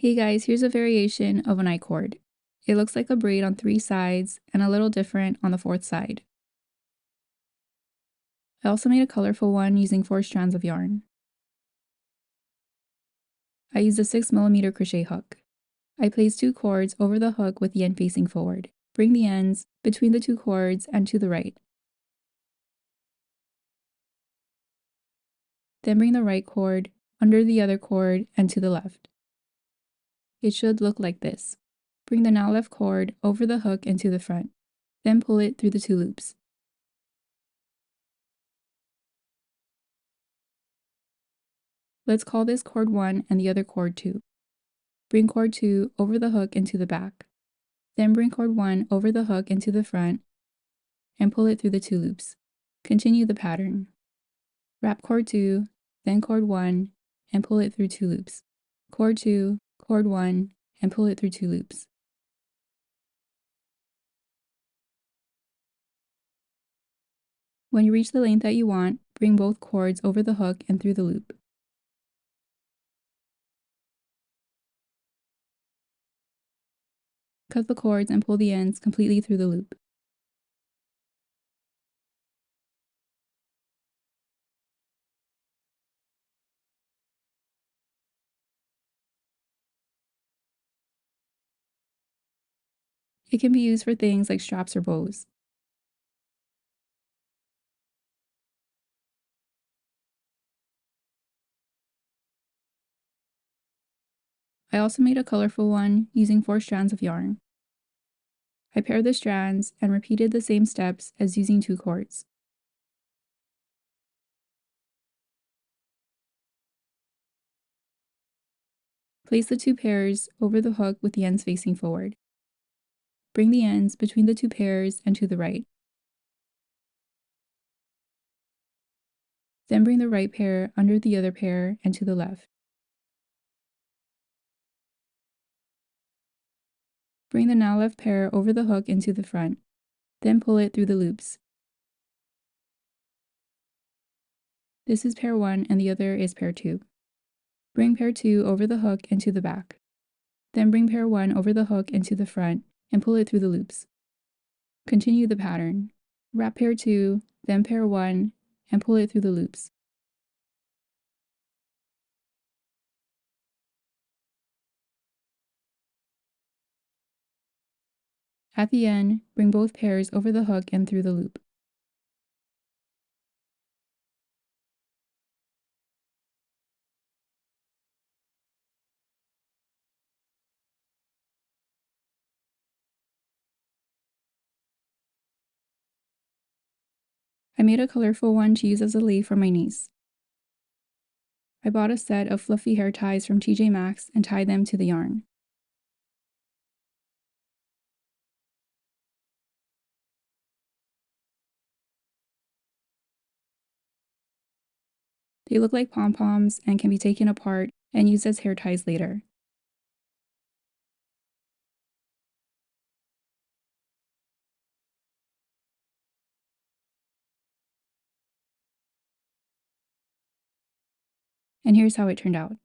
Hey guys, here's a variation of a night cord. It looks like a braid on 3 sides and a little different on the 4th side. I also made a colorful one using 4 strands of yarn. I used a 6mm crochet hook. I placed 2 cords over the hook with the end facing forward. Bring the ends between the 2 cords and to the right. Then bring the right cord under the other cord and to the left. It should look like this. Bring the now left cord over the hook and to the front. Then pull it through the 2 loops. Let's call this cord 1 and the other cord 2. Bring cord 2 over the hook into the back. Then bring cord 1 over the hook into the front and pull it through the 2 loops. Continue the pattern. Wrap cord 2, then cord 1, and pull it through 2 loops. Cord 2, cord 1, and pull it through 2 loops. When you reach the length that you want, bring both cords over the hook and through the loop. Cut the cords and pull the ends completely through the loop. It can be used for things like straps or bows. I also made a colorful one using 4 strands of yarn. I paired the strands and repeated the same steps as using 2 cords. Place the 2 pairs over the hook with the ends facing forward. Bring the ends between the 2 pairs and to the right. Then bring the right pair under the other pair and to the left. Bring the now left pair over the hook into the front. Then pull it through the loops. This is pair 1 and the other is pair 2. Bring pair 2 over the hook and to the back. Then bring pair 1 over the hook into the front and pull it through the loops. Continue the pattern. Wrap pair 2, then pair 1, and pull it through the loops. At the end, bring both pairs over the hook and through the loop. I made a colorful one to use as a leaf for my niece. I bought a set of fluffy hair ties from TJ Maxx and tied them to the yarn. They look like pom-poms and can be taken apart and used as hair ties later. And here's how it turned out.